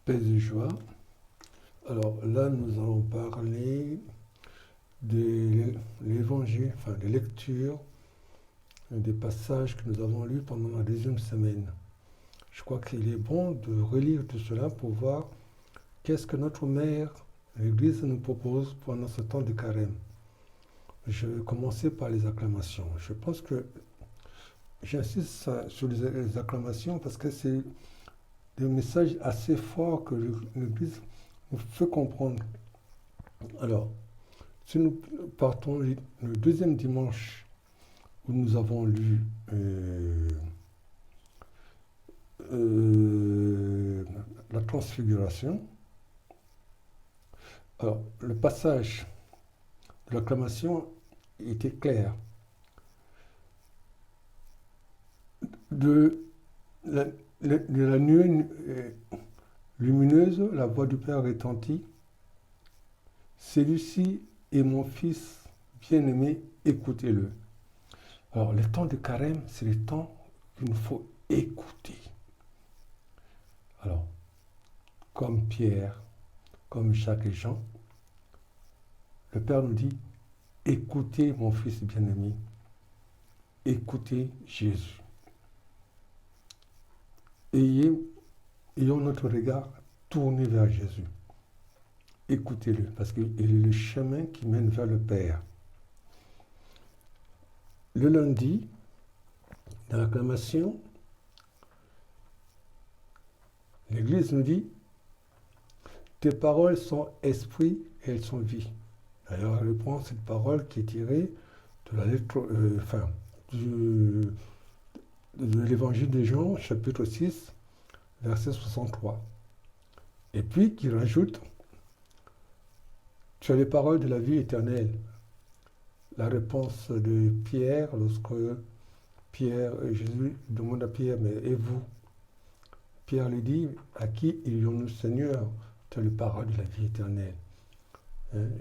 Paix et joie. Alors là, nous allons parler de l'évangile, enfin des lectures, des passages que nous avons lus pendant la deuxième semaine. Je crois qu'il est bon de relire tout cela pour voir qu'est-ce que notre mère, l'Église, nous propose pendant ce temps de carême. Je vais commencer par les acclamations. Je pense que j'insiste sur les acclamations parce que c'est des messages assez forts que l'Église nous fait comprendre. Alors, si nous partons le deuxième dimanche où nous avons lu la transfiguration, alors le passage de l'acclamation était clair. De la nuée lumineuse, la voix du Père retentit. Celui-ci est mon fils bien-aimé, écoutez-le. Alors, les temps de carême, c'est les temps qu'il nous faut écouter. Alors, comme Pierre, comme Jacques et Jean, le Père nous dit, écoutez mon fils bien-aimé, écoutez Jésus. Ayons notre regard tourné vers Jésus. Écoutez-le, parce qu'il est le chemin qui mène vers le Père. Le lundi, dans l'acclamation, l'Église nous dit « Tes paroles sont esprit et elles sont vie ». D'ailleurs, elle reprend cette parole qui est tirée de la lettre, de l'Évangile de Jean, chapitre 6, verset 63. Et puis, qui rajoute « Tu as les paroles de la vie éternelle ». La réponse de Pierre, lorsque Jésus demande à Pierre, mais et vous? Pierre lui dit, à qui irions-nous, Seigneur? Tu as les paroles de la vie éternelle.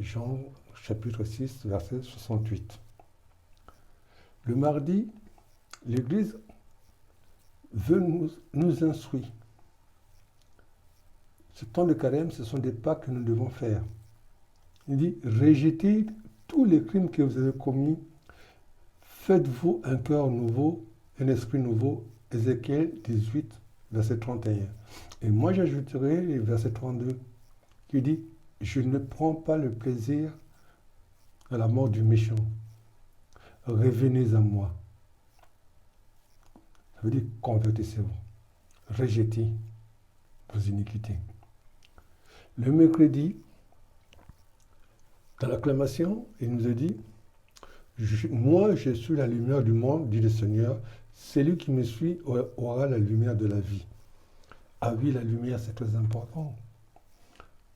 Jean, chapitre 6, verset 68. Le mardi, l'Église veut nous instruire. Ce temps de carême, ce sont des pas que nous devons faire. Il dit, rejetez tous les crimes que vous avez commis, faites-vous un cœur nouveau, un esprit nouveau. Ézéchiel 18, verset 31. Et moi, j'ajouterai le verset 32, qui dit, je ne prends pas le plaisir à la mort du méchant. Revenez à moi. Ça veut dire, convertissez-vous. Rejetez vos iniquités. Le mercredi, dans l'acclamation, il nous a dit, moi je suis la lumière du monde, dit le Seigneur, celui qui me suit aura la lumière de la vie. Ah oui, la lumière, c'est très important.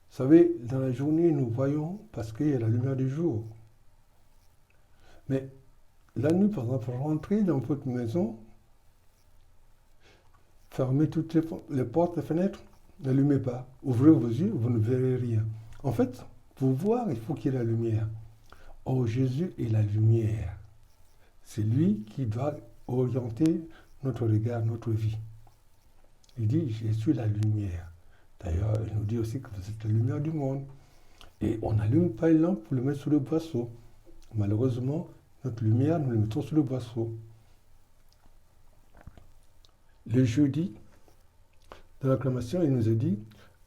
Vous savez, dans la journée, nous voyons parce qu'il y a la lumière du jour. Mais la nuit, par exemple, rentrez dans votre maison, fermez toutes les portes, les fenêtres, n'allumez pas. Ouvrez vos yeux, vous ne verrez rien. En fait, pour voir, il faut qu'il y ait la lumière. Oh, Jésus est la lumière. C'est lui qui doit orienter notre regard, notre vie. Il dit, je suis la lumière. D'ailleurs, il nous dit aussi que vous êtes la lumière du monde. Et on n'allume pas une lampe pour le mettre sous le boisseau. Malheureusement, notre lumière, nous la mettons sous le boisseau. Le jeudi, dans l'acclamation, il nous a dit,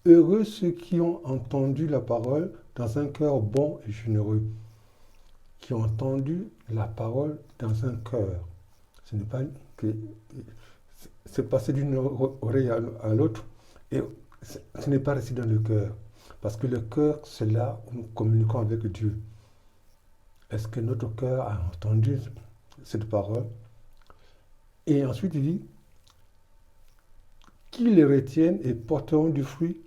heureux ceux qui ont entendu la parole dans un cœur bon et généreux. Qui ont entendu la parole dans un cœur. Ce n'est pas que c'est passé d'une oreille à l'autre et ce n'est pas resté dans le cœur. Parce que le cœur, c'est là où nous communiquons avec Dieu. Est-ce que notre cœur a entendu cette parole? Et ensuite, il dit, qu'ils les retiennent et porteront du fruit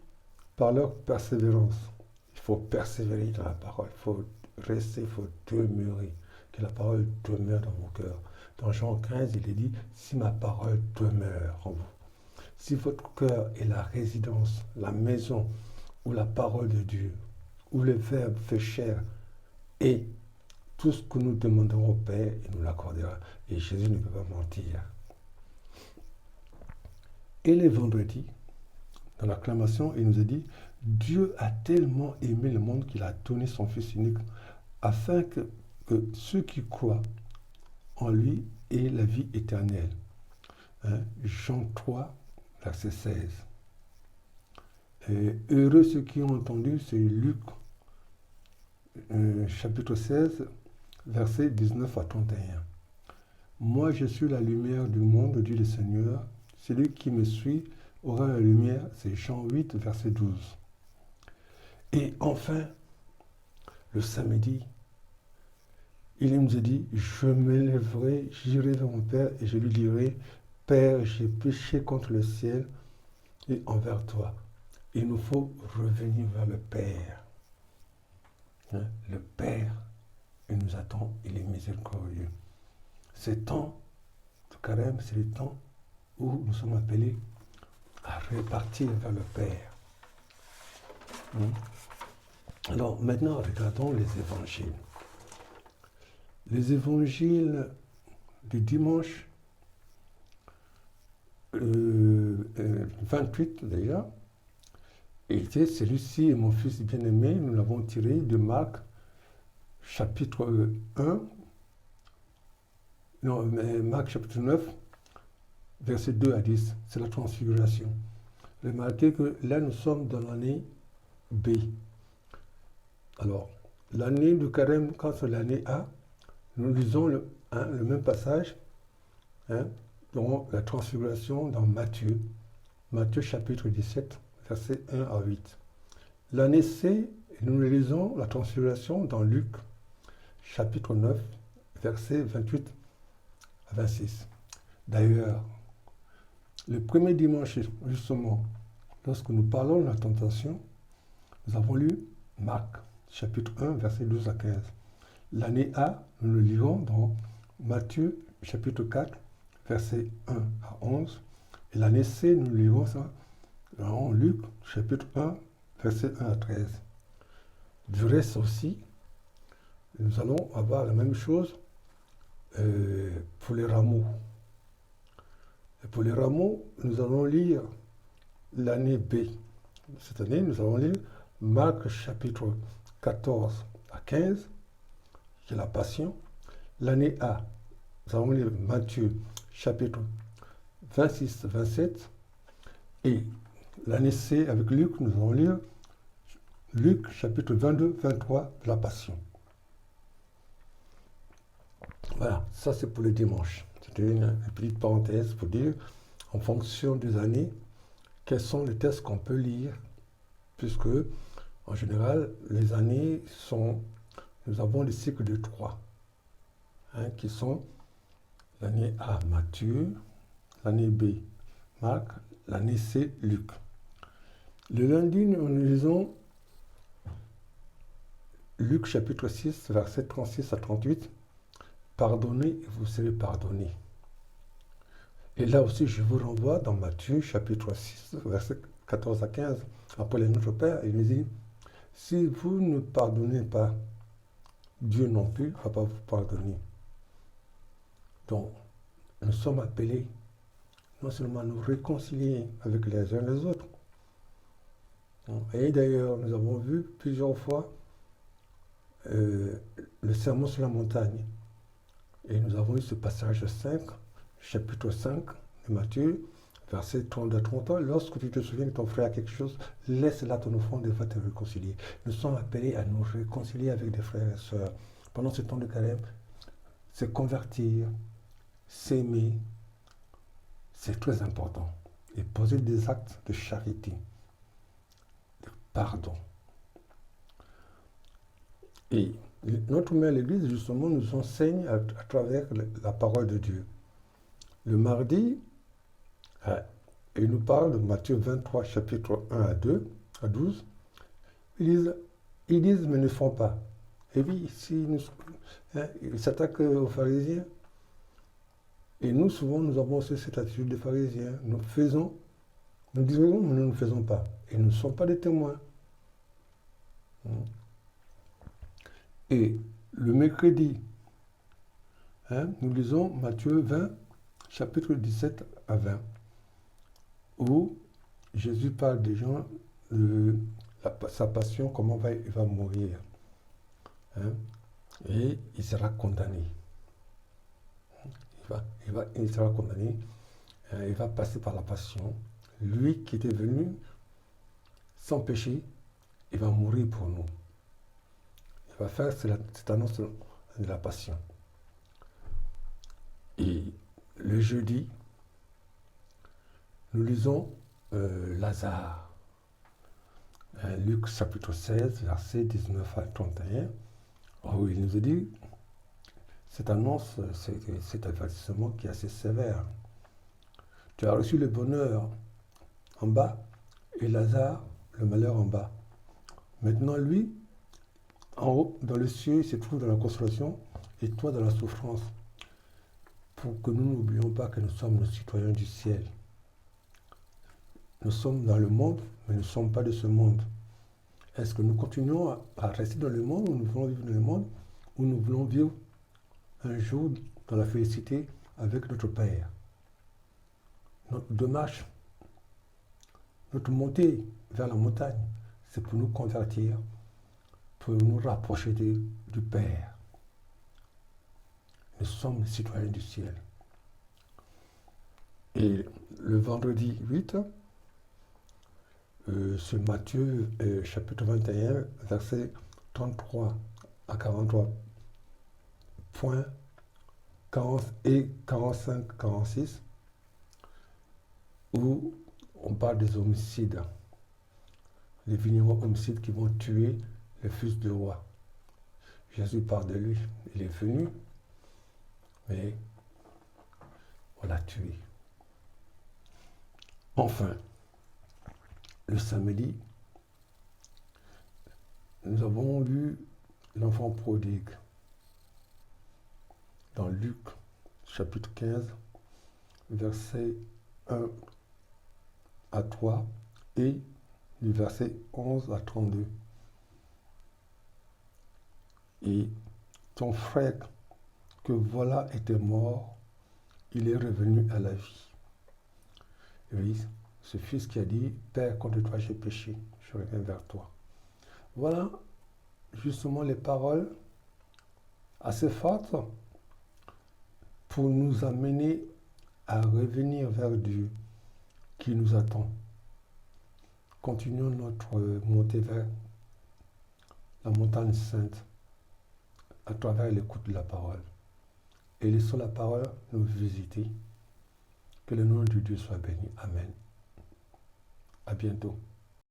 par leur persévérance. Il faut persévérer dans la parole, il faut rester, il faut demeurer, que la parole demeure dans vos cœurs. Dans Jean 15, il est dit, si ma parole demeure en vous, si votre cœur est la résidence, la maison, où la parole de Dieu, où le Verbe fait chair, et tout ce que nous demanderons au Père, il nous l'accordera. Et Jésus ne peut pas mentir. Et les vendredis, dans l'acclamation, il nous a dit, Dieu a tellement aimé le monde qu'il a donné son Fils unique, afin que ceux qui croient en lui aient la vie éternelle. Hein? Jean 3, verset 16. Et heureux ceux qui ont entendu, c'est Luc, chapitre 16, versets 19 à 31. Moi, je suis la lumière du monde, dit le Seigneur. Celui qui me suit aura la lumière. C'est Jean 8, verset 12. Et enfin, le samedi, il nous a dit, je m'élèverai, j'irai vers mon Père et je lui dirai, Père, j'ai péché contre le ciel et envers toi. Il nous faut revenir vers le Père. Hein? Le Père, il nous attend, il est miséricordieux. Ce temps de carême, c'est le temps où nous sommes appelés à repartir vers le Père. Alors maintenant, regardons les évangiles. Les évangiles du dimanche 28 déjà, était celui-ci est mon fils bien-aimé, nous l'avons tiré de Marc, chapitre 1, non, Marc chapitre 9, versets 2 à 10, c'est la transfiguration. Remarquez que là, nous sommes dans l'année B. Alors, l'année du carême, quand c'est l'année A, nous lisons le même passage, dans la transfiguration dans Matthieu chapitre 17, versets 1 à 8. L'année C, nous lisons la transfiguration dans Luc chapitre 9, versets 28 à 26. D'ailleurs, le premier dimanche, justement, lorsque nous parlons de la tentation, nous avons lu Marc chapitre 1, versets 12 à 15. L'année A, nous le lirons dans Matthieu chapitre 4, versets 1 à 11. Et l'année C, nous lirons ça dans Luc chapitre 1, versets 1 à 13. Du reste aussi, nous allons avoir la même chose pour les rameaux. Et pour les rameaux, nous allons lire l'année B. Cette année, nous allons lire Marc chapitre 14 à 15, qui est la Passion. L'année A, nous allons lire Matthieu chapitre 26, 27. Et l'année C, avec Luc, nous allons lire Luc chapitre 22, 23 de la Passion. Voilà, ça c'est pour le dimanche. C'était une petite parenthèse pour dire, en fonction des années, quels sont les textes qu'on peut lire, puisque, en général, les années sont... Nous avons des cycles de 3, qui sont l'année A, Matthieu, l'année B, Marc, l'année C, Luc. Le lundi, nous lisons Luc chapitre 6, versets 36 à 38. Pardonnez et vous serez pardonnés. Et là aussi, je vous renvoie dans Matthieu chapitre 6, versets 14 à 15. Après le Notre Père, il nous dit, si vous ne pardonnez pas, Dieu non plus ne va pas vous pardonner. Donc, nous sommes appelés non seulement à nous réconcilier avec les uns les autres. Et d'ailleurs, nous avons vu plusieurs fois le sermon sur la montagne. Et nous avons eu ce passage 5, chapitre 5 de Matthieu, verset 32 à 30. Lorsque tu te souviens que ton frère a quelque chose, laisse-la ton offrande et va te réconcilier. Nous sommes appelés à nous réconcilier avec des frères et sœurs. Pendant ce temps de carême, se convertir, s'aimer, c'est très important. Et poser des actes de charité, de pardon. Et notre mère, l'Église, justement, nous enseigne à travers la parole de Dieu. Le mardi, il nous parle de Matthieu 23, chapitre 1 à 2, à 12. Ils disent, mais ne font pas. Et oui, ils s'attaquent aux pharisiens. Et nous, souvent, nous avons aussi cette attitude des pharisiens. Nous disons, mais nous ne faisons pas. Et nous ne sommes pas des témoins. Et le mercredi, nous lisons Matthieu 20, chapitre 17 à 20, où Jésus parle des gens de sa passion, comment il va mourir. Hein, et il sera condamné. Il sera condamné. Il va passer par la passion. Lui qui était venu sans péché, il va mourir pour nous. Il va faire cette annonce de la passion. Et le jeudi, nous lisons Lazare. Luc chapitre 16, versets 19 à 31. Où il nous a dit, cette annonce, cet avertissement qui est assez sévère. Tu as reçu le bonheur en bas et Lazare, le malheur en bas. Maintenant, lui, en haut, dans le ciel, il se trouve dans la consolation et toi dans la souffrance. Pour que nous n'oublions pas que nous sommes les citoyens du ciel. Nous sommes dans le monde, mais nous ne sommes pas de ce monde. Est-ce que nous continuons à rester dans le monde, ou nous voulons vivre dans le monde, ou nous voulons vivre un jour dans la félicité avec notre Père? Notre démarche, notre montée vers la montagne, c'est pour nous convertir, pour nous rapprocher du Père. Nous sommes les citoyens du ciel. Et le vendredi 8, c'est Matthieu chapitre 21, versets 33 à 43, points 40 et 45-46, où on parle des homicides, les vignerons homicides qui vont tuer le fils du roi. Jésus parle de lui. Il est venu, mais on l'a tué. Enfin, le samedi, nous avons lu l'enfant prodigue dans Luc chapitre 15, versets 1 à 3 et du verset 11 à 32. Et ton frère que voilà était mort, il est revenu à la vie. Oui, ce fils qui a dit, Père, contre toi j'ai péché, je reviens vers toi. Voilà justement les paroles assez fortes pour nous amener à revenir vers Dieu qui nous attend. Continuons notre montée vers la montagne sainte à travers l'écoute de la parole. Et laissons la parole nous visiter. Que le nom de Dieu soit béni. Amen. À bientôt.